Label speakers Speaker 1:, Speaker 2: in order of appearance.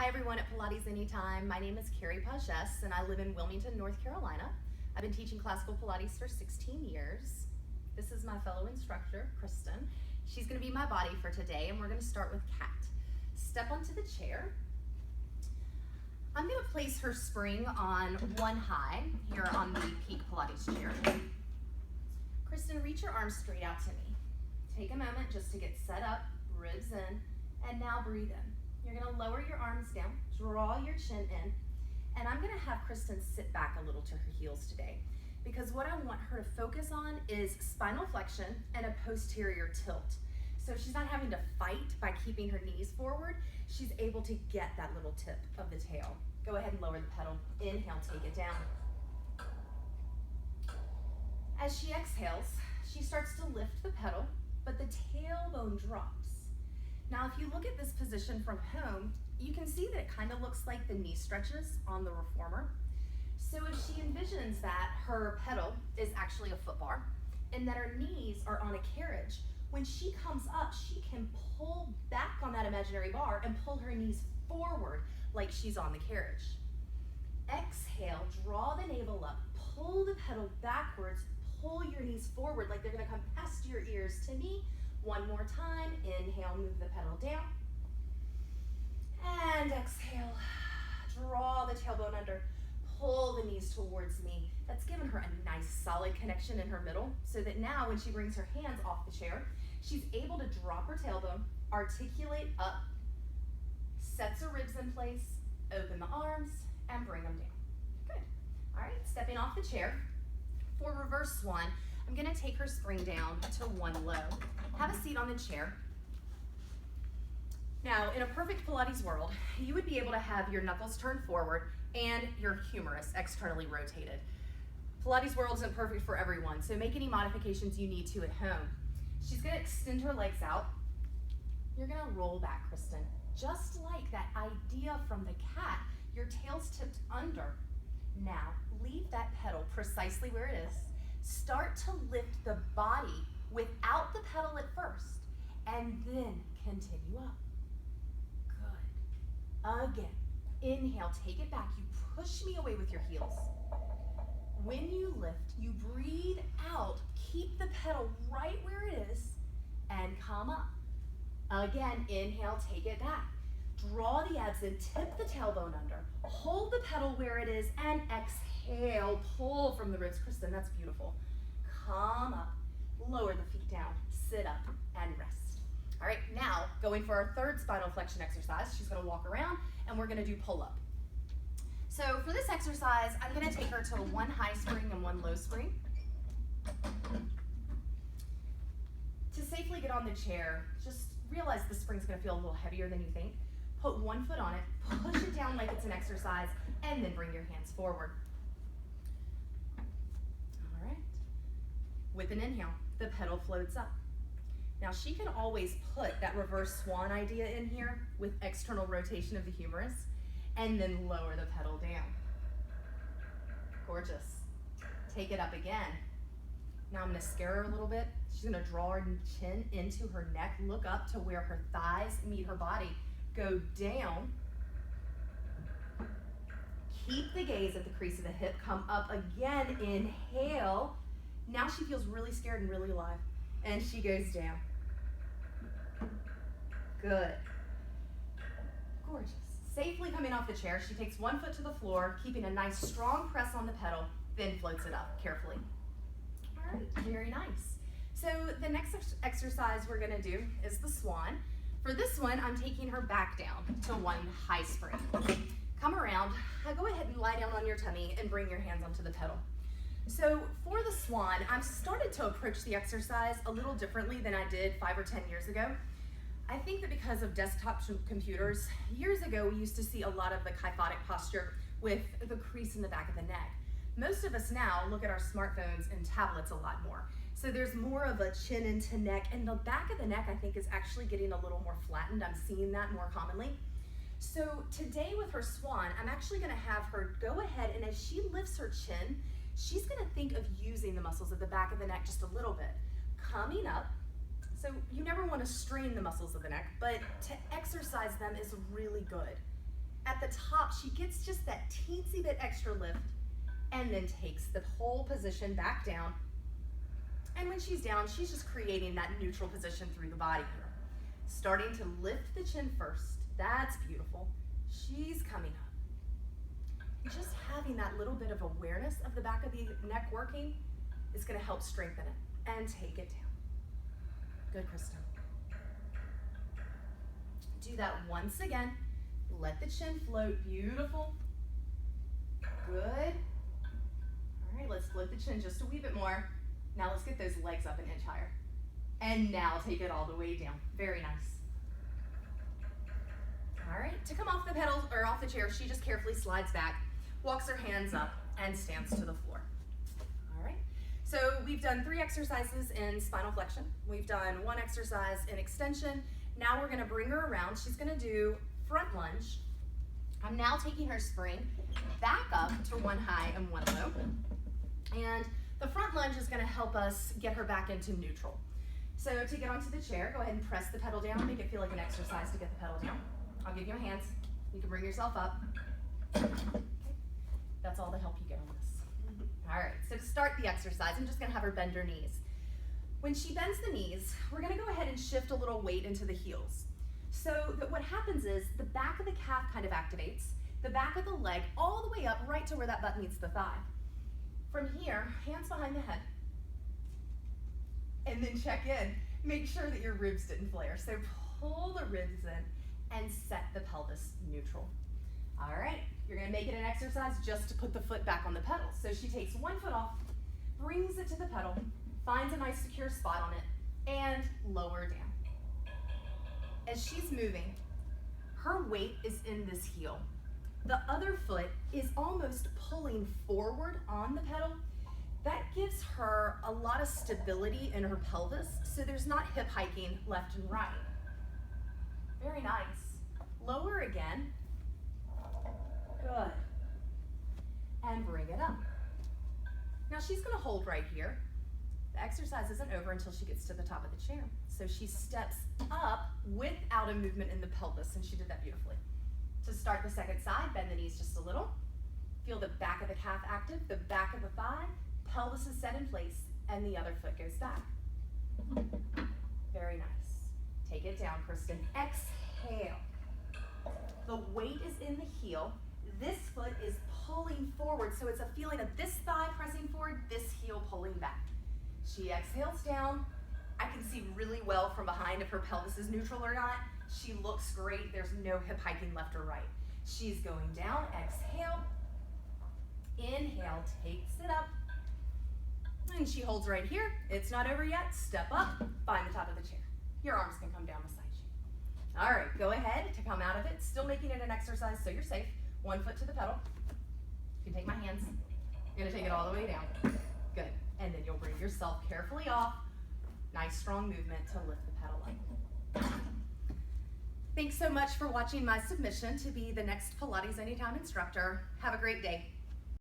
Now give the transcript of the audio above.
Speaker 1: Hi everyone at Pilates Anytime. My name is Carrie and I live in Wilmington, North Carolina. I've been teaching classical Pilates for 16 years. This is my fellow instructor, Kristen. She's going to be my body for today, and we're going to start with cat. Step onto the chair. I'm going to place her spring on one high here on the Peak Pilates chair. Kristen, reach your arms straight out to me. Take a moment just to get set up, ribs in, and now breathe in. You're going to lower your arms down, draw your chin in, and I'm going to have Kristen sit back a little to her heels today, because what I want her to focus on is spinal flexion and a posterior tilt. So she's not having to fight by keeping her knees forward. She's able to get that little tip of the tail. Go ahead and lower the pedal. Inhale, take it down. As she exhales, she starts to lift the pedal, but the tailbone drops. Now, if you look at this position from home, you can see that it kind of looks like the knee stretches on the reformer. So if she envisions that her pedal is actually a foot bar and that her knees are on a carriage, when she comes up, she can pull back on that imaginary bar and pull her knees forward like she's on the carriage. Exhale, draw the navel up, pull the pedal backwards, pull your knees forward like they're gonna come past your ears to me. One more time, inhale, move the pedal down. And exhale, draw the tailbone under, pull the knees towards me. That's given her a nice solid connection in her middle, so that now when she brings her hands off the chair, she's able to drop her tailbone, articulate up, sets her ribs in place, open the arms, and bring them down. Good. All right, stepping off the chair. For reverse swan, I'm gonna take her spring down to one low. Have a seat on the chair. Now, in a perfect Pilates world, you would be able to have your knuckles turned forward and your humerus externally rotated. Pilates world isn't perfect for everyone, so make any modifications you need to at home. She's gonna extend her legs out. You're gonna roll back, Kristen. Just like that idea from the cat, your tail's tipped under. Now, leave that pedal precisely where it is. Start to lift the body without the pedal at first, and then continue up. Good. Again, inhale, take it back. You push me away with your heels. When you lift, you breathe out, keep the pedal right where it is, and come up. Again, inhale, take it back. Draw the abs in, tip the tailbone under, hold the pedal where it is, and exhale, pull from the ribs. Kristen, that's beautiful. Come up, lower the feet down, sit up, and rest. All right, now going for our third spinal flexion exercise. She's gonna walk around, and we're gonna do pull-up. So for this exercise, I'm gonna take her to one high spring and one low spring. To safely get on the chair, just realize the spring's gonna feel a little heavier than you think. Put one foot on it, push it down like it's an exercise, and then bring your hands forward. All right. With an inhale, the pedal floats up. Now she can always put that reverse swan idea in here with external rotation of the humerus, and then lower the pedal down. Gorgeous. Take it up again. Now I'm gonna scare her a little bit. She's gonna draw her chin into her neck, look up to where her thighs meet her body. Go down. Keep the gaze at the crease of the hip. Come up again. Inhale. Now she feels really scared and really alive. And she goes down. Good. Gorgeous. Safely coming off the chair, she takes one foot to the floor, keeping a nice strong press on the pedal, then floats it up carefully. All right, very nice. So the next exercise we're gonna do is the swan. For this one, I'm taking her back down to one high spring. Come around, go ahead and lie down on your tummy and bring your hands onto the pedal. So for the swan, I've started to approach the exercise a little differently than I did 5 or 10 years ago. I think that because of desktop computers, years ago we used to see a lot of the kyphotic posture with the crease in the back of the neck. Most of us now look at our smartphones and tablets a lot more. So there's more of a chin into neck, and the back of the neck I think is actually getting a little more flattened. I'm seeing that more commonly. So today with her swan, I'm actually gonna have her go ahead, and as she lifts her chin, she's gonna think of using the muscles at the back of the neck just a little bit. Coming up, so you never wanna strain the muscles of the neck, but to exercise them is really good. the top, she gets just that teensy bit extra lift and then takes the whole position back down. And when she's down, she's just creating that neutral position through the body here. Starting to lift the chin first. That's beautiful. She's coming up. Just having that little bit of awareness of the back of the neck working is going to help strengthen it and take it down. Good, Kristen. Do that once again. Let the chin float. Beautiful. Good. All right, let's float the chin just a wee bit more. Now let's get those legs up an inch higher. And now take it all the way down. Very nice. All right, to come off the pedals or off the chair, she just carefully slides back, walks her hands up, and stands to the floor. All right, so we've done 3 exercises in spinal flexion. We've done 1 exercise in extension. Now we're gonna bring her around. She's gonna do front lunge. I'm now taking her spring back up to 1 high and 1 low. And the front lunge is gonna help us get her back into neutral. So to get onto the chair, go ahead and press the pedal down, make it feel like an exercise to get the pedal down. I'll give you my hands. You can bring yourself up. Okay. That's all the help you get on this. All right, so to start the exercise, I'm just gonna have her bend her knees. When she bends the knees, we're gonna go ahead and shift a little weight into the heels. So that what happens is the back of the calf kind of activates, the back of the leg all the way up right to where that butt meets the thigh. From here, hands behind the head. And then check in. Make sure that your ribs didn't flare. So pull the ribs in and set the pelvis neutral. All right, you're gonna make it an exercise just to put the foot back on the pedal. So she takes 1 foot off, brings it to the pedal, finds a nice secure spot on it, and lower down. As she's moving, her weight is in this heel. The other foot is almost pulling forward on the pedal. That gives her a lot of stability in her pelvis, so there's not hip hiking left and right. Very nice. Lower again. Good. And bring it up. Now she's gonna hold right here. The exercise isn't over until she gets to the top of the chair. So she steps up without a movement in the pelvis, and she did that beautifully. To start the second side, bend the knees just a little. Feel the back of the calf active, the back of the thigh, pelvis is set in place, and the other foot goes back. Very nice. Take it down, Kristen. Exhale. The weight is in the heel. This foot is pulling forward, so it's a feeling of this thigh pressing forward, this heel pulling back. She exhales down. I can see really well from behind if her pelvis is neutral or not. She looks great. There's no hip hiking left or right. She's going down. Exhale. Inhale, takes it up. And she holds right here. It's not over yet. Step up, find the top of the chair. Your arms can come down beside you. All right, go ahead to come out of it. Still making it an exercise so you're safe. 1 foot to the pedal. You can take my hands. You're gonna take it all the way down. Good. And then you'll bring yourself carefully off. Nice strong movement to lift the pedal up. Thanks so much for watching my submission to be the next Pilates Anytime instructor. Have a great day.